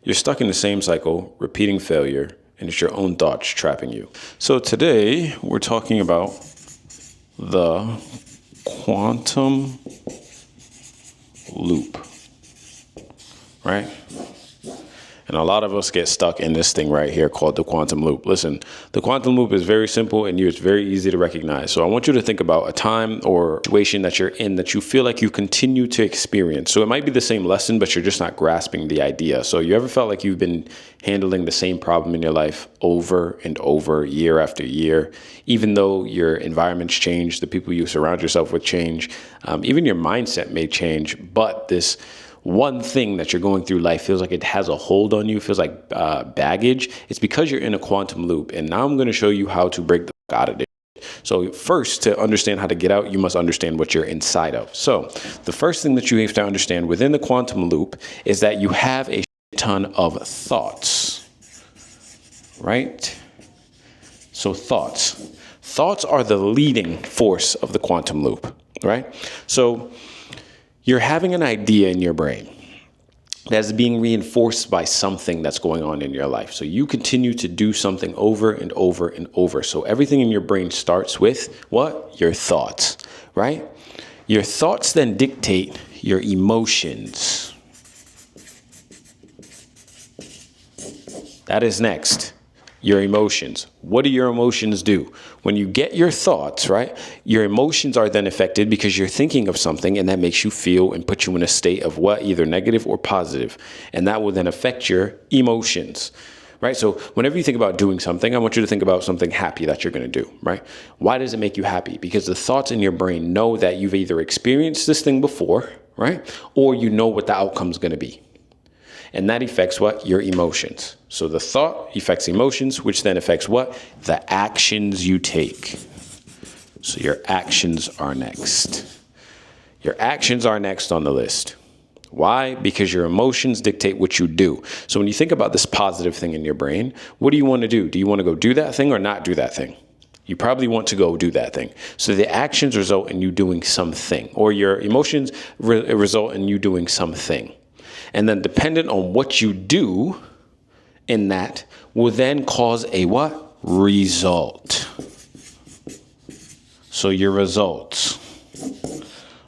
You're stuck in the same cycle, repeating failure, and it's your own thoughts trapping you. So today we're talking about the quantum loop, right? And a lot of us get stuck in this thing right here called the quantum loop. Listen, the quantum loop is very simple and it's very easy to recognize. So I want you to think about a time or situation that you're in that you feel like you continue to experience. So it might be the same lesson, but you're just not grasping the idea. So you ever felt like you've been handling the same problem in your life over and over, year after year, even though your environments change, the people you surround yourself with change, even your mindset may change, but this one thing that you're going through life feels like it has a hold on you, feels like baggage. It's because you're in a quantum loop. And now I'm going to show you how to break the fuck out of it. So first, to understand how to get out, you must understand what you're inside of. So the first thing that you have to understand within the quantum loop is that you have a ton of thoughts, right? So thoughts are the leading force of the quantum loop, right? So you're having an idea in your brain that's being reinforced by something that's going on in your life. So you continue to do something over and over and over. So everything in your brain starts with what? Your thoughts, right? Your thoughts then dictate your emotions. That is next. Your emotions. What do your emotions do? When you get your thoughts, right, your emotions are then affected because you're thinking of something and that makes you feel and put you in a state of what? Either negative or positive. And that will then affect your emotions, right? So whenever you think about doing something, I want you to think about something happy that you're going to do, right? Why does it make you happy? Because the thoughts in your brain know that you've either experienced this thing before, right? Or you know what the outcome is going to be. And that affects what? Your emotions. So the thought affects emotions, which then affects what? The actions you take. So your actions are next. Your actions are next on the list. Why? Because your emotions dictate what you do. So when you think about this positive thing in your brain, what do you want to do? Do you want to go do that thing or not do that thing? You probably want to go do that thing. So the actions result in you doing something, or your emotions result in you doing something. And then dependent on what you do in that will then cause a what? Result. So your results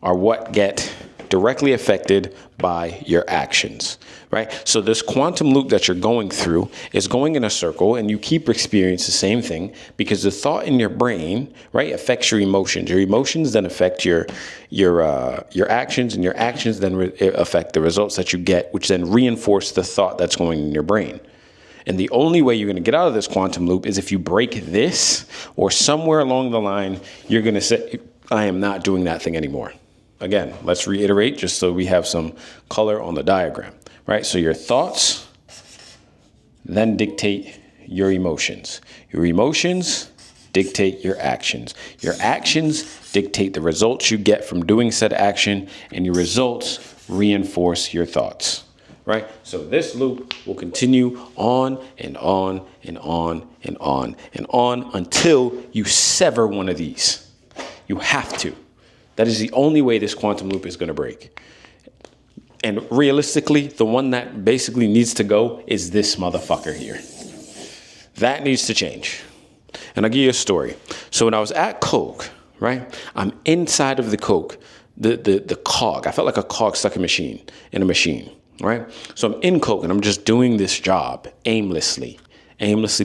are what get directly affected by your actions, right? So this quantum loop that you're going through is going in a circle and you keep experiencing the same thing because the thought in your brain, right, affects your emotions. Your emotions then affect your actions, and your actions then affect the results that you get, which then reinforce the thought that's going in your brain. And the only way you're going to get out of this quantum loop is if you break this, or somewhere along the line, you're going to say, I am not doing that thing anymore. Again, let's reiterate just so we have some color on the diagram, right? So your thoughts then dictate your emotions. Your emotions dictate your actions. Your actions dictate the results you get from doing said action, and your results reinforce your thoughts, right? So this loop will continue on and on and on and on and on until you sever one of these. You have to. That is the only way this quantum loop is going to break. And realistically, the one that basically needs to go is this motherfucker here. That needs to change. And I'll give you a story. So when I was at Coke, right, I'm inside of the Coke, the cog. I felt like a cog stuck in a machine, right? So I'm in Coke and I'm just doing this job aimlessly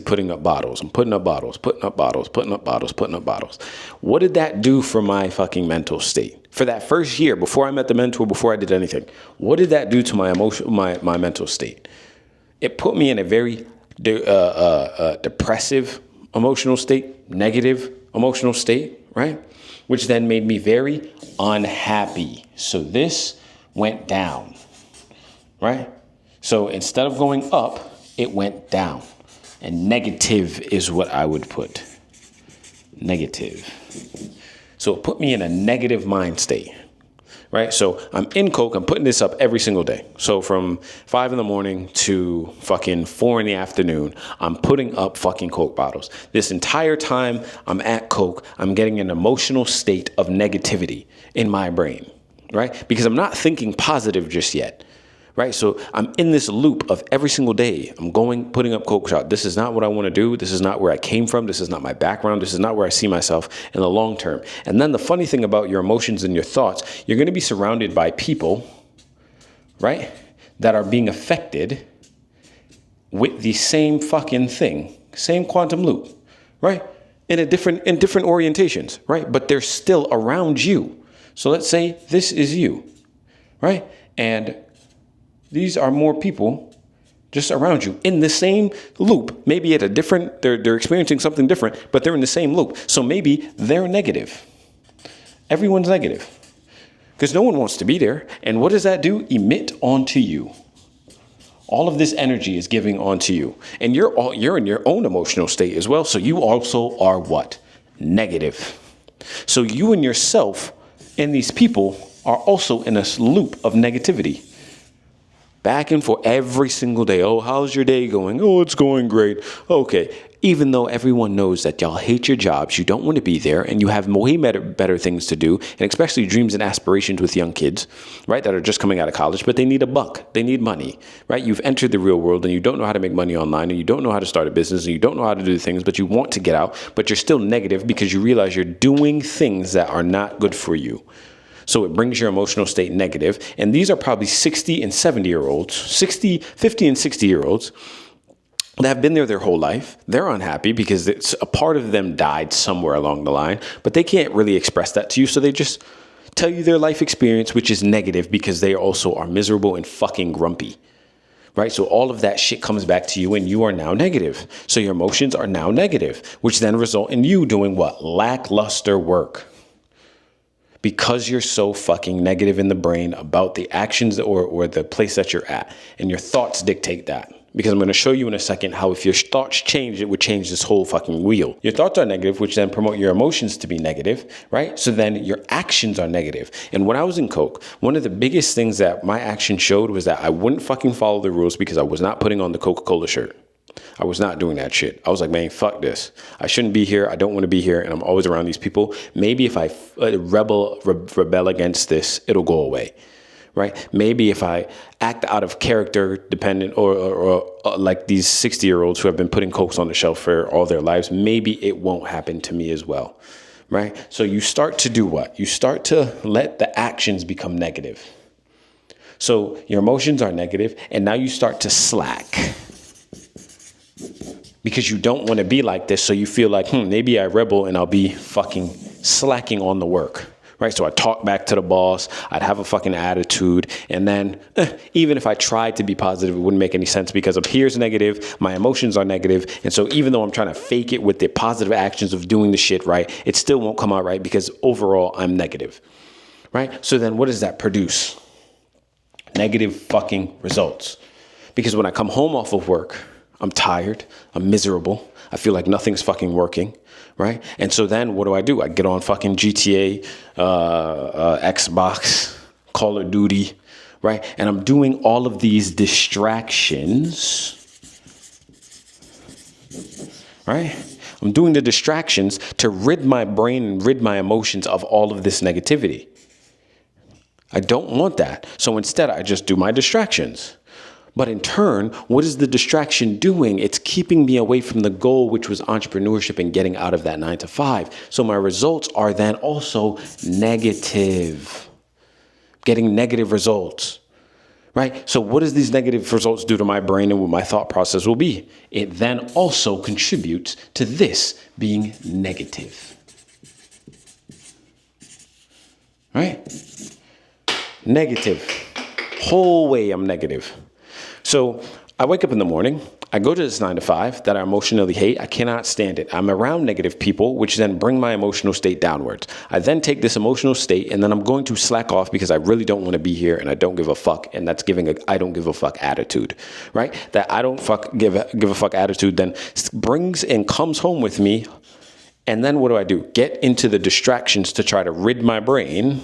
putting up bottles. I'm putting up bottles. What did that do for my fucking mental state? For that first year, before I met the mentor, before I did anything, what did that do to my my mental state? It put me in a very depressive emotional state, negative emotional state, right? Which then made me very unhappy. So this went down, right? So instead of going up, it went down. And negative is what I would put. Negative. So it put me in a negative mind state, right? So I'm in Coke. I'm putting this up every single day. So from 5 a.m. to fucking 4 p.m, I'm putting up fucking Coke bottles. This entire time I'm at Coke, I'm getting an emotional state of negativity in my brain, right? Because I'm not thinking positive just yet. right? So I'm in this loop of every single day. I'm putting up coke shot. This is not what I want to do. This is not where I came from. This is not my background. This is not where I see myself in the long term. And then the funny thing about your emotions and your thoughts, you're going to be surrounded by people, right, that are being affected with the same fucking thing, same quantum loop, right? In different orientations, right? But they're still around you. So let's say this is you, right? And these are more people just around you in the same loop, maybe at a different, they're experiencing something different, but they're in the same loop. So maybe they're negative. Everyone's negative because no one wants to be there. And what does that do? Emit onto you. All of this energy is giving onto you. And you're in your own emotional state as well. So you also are what? Negative. So you and yourself and these people are also in a loop of negativity. Back and forth every single day. Oh, how's your day going? Oh, it's going great. Okay. Even though everyone knows that y'all hate your jobs, you don't want to be there, and you have way better things to do, and especially dreams and aspirations with young kids, right, that are just coming out of college, but they need a buck. They need money, right? You've entered the real world, and you don't know how to make money online, and you don't know how to start a business, and you don't know how to do things, but you want to get out, but you're still negative because you realize you're doing things that are not good for you. So it brings your emotional state negative. And these are probably 60 and 70-year-olds, 50 and 60-year-olds that have been there their whole life. They're unhappy because it's a part of them died somewhere along the line, but they can't really express that to you. So they just tell you their life experience, which is negative because they also are miserable and fucking grumpy. Right? So all of that shit comes back to you and you are now negative. So your emotions are now negative, which then result in you doing what? Lackluster work. Because you're so fucking negative in the brain about the actions or the place that you're at. And your thoughts dictate that. Because I'm going to show you in a second how if your thoughts change, it would change this whole fucking wheel. Your thoughts are negative, which then promote your emotions to be negative, right? So then your actions are negative. And when I was in Coke, one of the biggest things that my action showed was that I wouldn't fucking follow the rules because I was not putting on the Coca-Cola shirt. I was not doing that shit. I was like, man, fuck this. I shouldn't be here. I don't want to be here. And I'm always around these people. Maybe if I rebel against this, it'll go away. Right? Maybe if I act out of character dependent or like these 60-year-olds who have been putting Cokes on the shelf for all their lives, maybe it won't happen to me as well. Right? So you start to do what? You start to let the actions become negative. So your emotions are negative and now you start to slack. Because you don't want to be like this. So you feel like, maybe I rebel and I'll be fucking slacking on the work. Right. So I talk back to the boss. I'd have a fucking attitude. And then even if I tried to be positive, it wouldn't make any sense because up here's negative. My emotions are negative. And so even though I'm trying to fake it with the positive actions of doing the shit right, it still won't come out right because overall I'm negative. Right. So then what does that produce? Negative fucking results. Because when I come home off of work, I'm tired. I'm miserable. I feel like nothing's fucking working. Right. And so then what do? I get on fucking GTA, Xbox, Call of Duty. Right. And I'm doing all of these distractions. Right. I'm doing the distractions to rid my brain and rid my emotions of all of this negativity. I don't want that. So instead, I just do my distractions. But in turn, what is the distraction doing? It's keeping me away from the goal, which was entrepreneurship and getting out of that 9 to 5. So my results are then also negative, getting negative results, right? So what does these negative results do to my brain and what my thought process will be? It then also contributes to this being negative, right? Negative. Whole way I'm negative. So I wake up in the morning, I go to this 9 to 5 that I emotionally hate. I cannot stand it. I'm around negative people, which then bring my emotional state downwards. I then take this emotional state and then I'm going to slack off because I really don't want to be here and I don't give a fuck. And that's giving a I don't give a fuck attitude, right? That I don't give a fuck attitude then brings and comes home with me. And then what do? Get into the distractions to try to rid my brain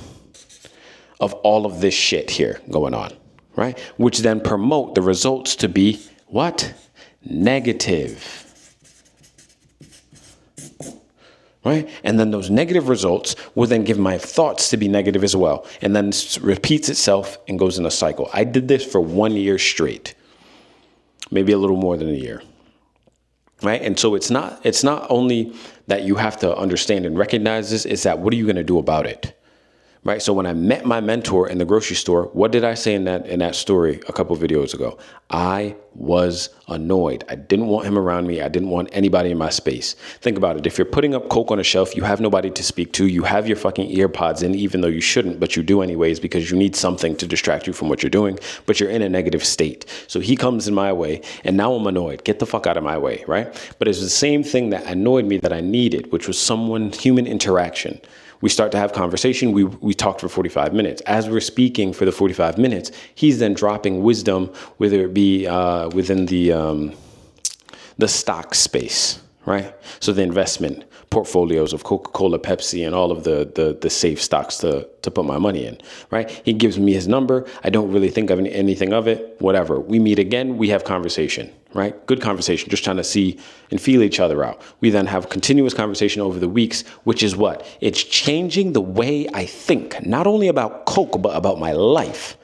of all of this shit here going on. Right? Which then promote the results to be what? Negative. right? And then those negative results will then give my thoughts to be negative as well. And then repeats itself and goes in a cycle. I did this for 1 year straight, maybe a little more than a year, right? And so it's not only that you have to understand and recognize this, it's that what are you going to do about it? Right. So when I met my mentor in the grocery store, what did I say in that story a couple of videos ago? I was annoyed. I didn't want him around me. I didn't want anybody in my space. Think about it. If you're putting up Coke on a shelf, you have nobody to speak to. You have your fucking ear pods in, even though you shouldn't, but you do anyways because you need something to distract you from what you're doing, but you're in a negative state. So he comes in my way and now I'm annoyed. Get the fuck out of my way. Right. But it's the same thing that annoyed me that I needed, which was human interaction. We start to have conversation. We talked for 45 minutes. As we're speaking for the 45 minutes, he's then dropping wisdom, whether it be within the stock space, right? So the investment portfolios of Coca-Cola, Pepsi, and all of the safe stocks to put my money in, right? He gives me his number. I don't really think of anything of it, whatever. We meet again, we have conversation, right? Good conversation, just trying to see and feel each other out. We then have continuous conversation over the weeks, which is what? It's changing the way I think, not only about Coke, but about my life.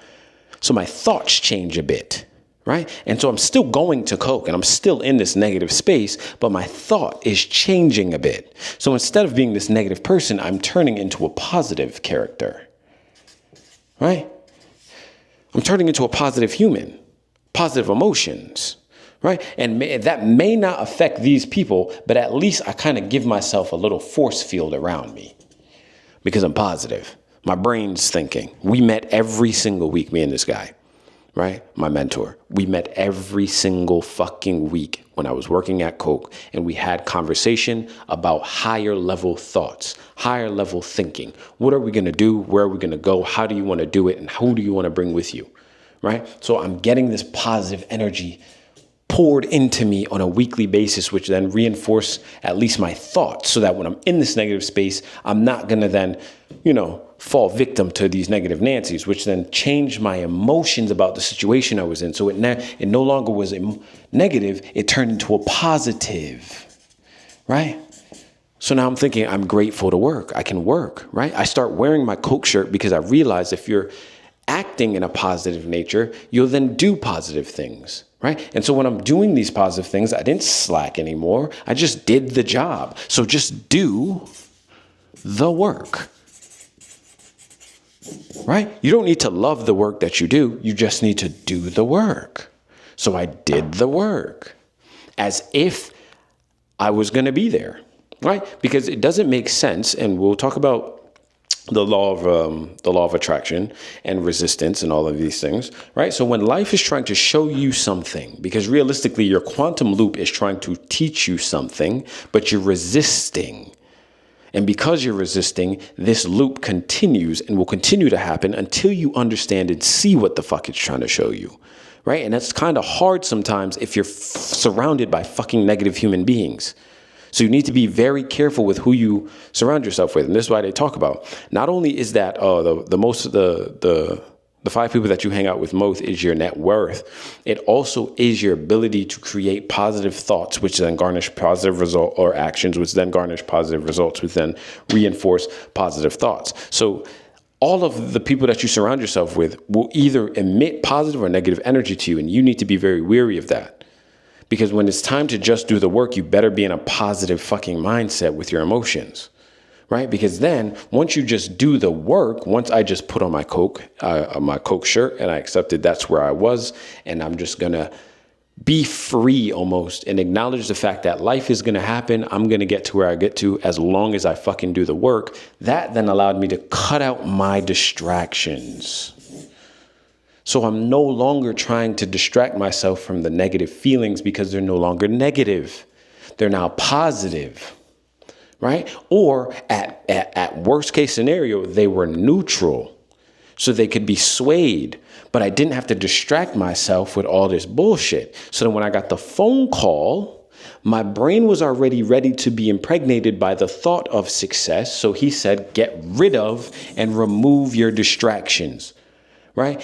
So my thoughts change a bit. Right. And so I'm still going to Coke and I'm still in this negative space, but my thought is changing a bit. So instead of being this negative person, I'm turning into a positive character. Right. I'm turning into a positive human, positive emotions. Right. And that may not affect these people, but at least I kind of give myself a little force field around me because I'm positive. My brain's thinking. We met every single week, me and this guy. Right? My mentor. We met every single fucking week when I was working at Coke, and we had conversation about higher level thoughts, higher level thinking. What are we going to do? Where are we going to go? How do you want to do it? And who do you want to bring with you? Right? So I'm getting this positive energy poured into me on a weekly basis, which then reinforce at least my thoughts so that when I'm in this negative space, I'm not going to then, fall victim to these negative Nancy's, which then changed my emotions about the situation I was in. So it no longer was a negative. It turned into a positive, right? So now I'm thinking I'm grateful to work. I can work, right? I start wearing my Coke shirt because I realize if you're acting in a positive nature, you'll then do positive things, right? And so when I'm doing these positive things, I didn't slack anymore. I just did the job. So just do the work. Right? You don't need to love the work that you do. You just need to do the work. So I did the work as if I was going to be there, right? Because it doesn't make sense. And we'll talk about the law of attraction and resistance and all of these things, right? So when life is trying to show you something, because realistically, your quantum loop is trying to teach you something, but you're resisting. And because you're resisting, this loop continues and will continue to happen until you understand and see what the fuck it's trying to show you, right? And that's kind of hard sometimes if you're surrounded by fucking negative human beings. So you need to be very careful with who you surround yourself with. And this is why they talk about, not only is that the 5 people that you hang out with most is your net worth. It also is your ability to create positive thoughts, which then garnish positive result or actions, which then garnish positive results, which then reinforce positive thoughts. So all of the people that you surround yourself with will either emit positive or negative energy to you. And you need to be very wary of that. Because when it's time to just do the work, you better be in a positive fucking mindset with your emotions. Right? Because then once you just do the work, once I just put on my Coke shirt and I accepted that's where I was, and I'm just going to be free almost and acknowledge the fact that life is going to happen. I'm going to get to where I get to as long as I fucking do the work. That then allowed me to cut out my distractions. So I'm no longer trying to distract myself from the negative feelings because they're no longer negative. They're now positive. Right? Or at worst case scenario, they were neutral so they could be swayed, but I didn't have to distract myself with all this bullshit. So then when I got the phone call, my brain was already ready to be impregnated by the thought of success. So he said, get rid of and remove your distractions, right?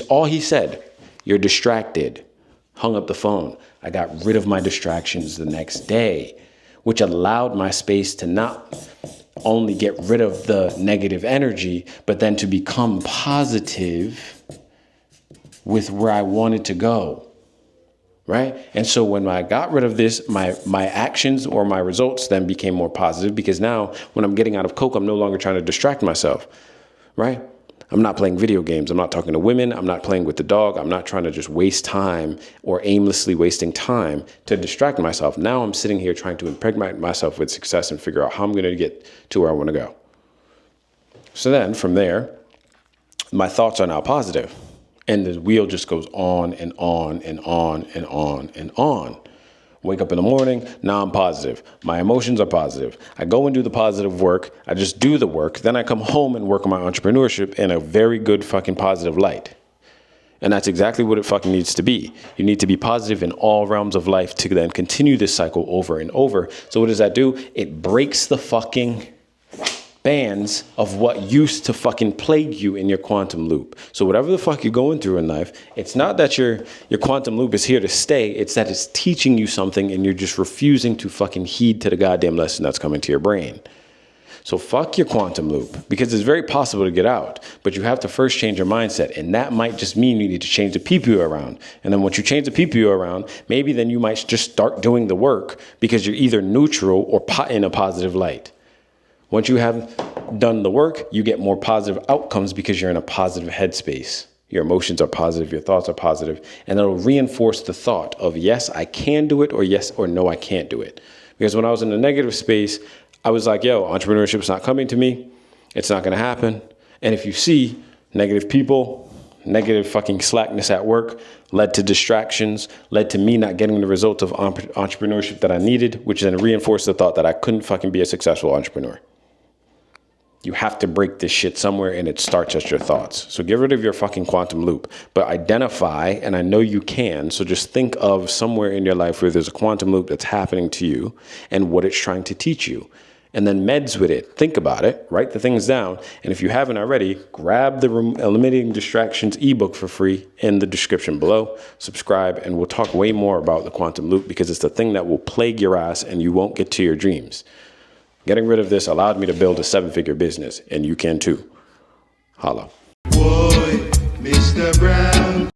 All he said, you're distracted, hung up the phone. I got rid of my distractions the next day. which allowed my space to not only get rid of the negative energy, but then to become positive with where I wanted to go. Right? And so when I got rid of this, my actions or my results then became more positive, because now when I'm getting out of coke, I'm no longer trying to distract myself. Right? I'm not playing video games. I'm not talking to women. I'm not playing with the dog. I'm not trying to just waste time or aimlessly wasting time to distract myself. Now I'm sitting here trying to impregnate myself with success and figure out how I'm going to get to where I want to go. So then from there, my thoughts are now positive. And the wheel just goes on and on and on and on and on. Wake up in the morning, now I'm positive. My emotions are positive. I go and do the positive work. I just do the work. Then I come home and work on my entrepreneurship in a very good fucking positive light. And that's exactly what it fucking needs to be. You need to be positive in all realms of life to then continue this cycle over and over. So what does that do? It breaks the fucking bands of what used to fucking plague you in your quantum loop. So whatever the fuck you're going through in life, it's not that your quantum loop is here to stay. It's that it's teaching you something and you're just refusing to fucking heed to the goddamn lesson that's coming to your brain. So fuck your quantum loop, because it's very possible to get out, but you have to first change your mindset. And that might just mean you need to change the people you're around. And then once you change the people you're around, maybe then you might just start doing the work, because you're either neutral or in a positive light. Once you have done the work, you get more positive outcomes because you're in a positive headspace. Your emotions are positive, your thoughts are positive, and it'll reinforce the thought of yes, I can do it, or yes, or no, I can't do it. Because when I was in a negative space, I was like, yo, entrepreneurship's not coming to me. It's not going to happen. And if you see negative people, negative fucking slackness at work led to distractions, led to me not getting the results of entrepreneurship that I needed, which then reinforced the thought that I couldn't fucking be a successful entrepreneur. You have to break this shit somewhere, and it starts at your thoughts. So get rid of your fucking quantum loop, but identify, and I know you can, so just think of somewhere in your life where there's a quantum loop that's happening to you and what it's trying to teach you. And then meds with it. Think about it, write the things down. And if you haven't already, grab the Eliminating Distractions ebook for free in the description below. Subscribe, and we'll talk way more about the quantum loop, because it's the thing that will plague your ass and you won't get to your dreams. Getting rid of this allowed me to build a 7-figure business, and you can too. Holla. Boy, Mr. Brown,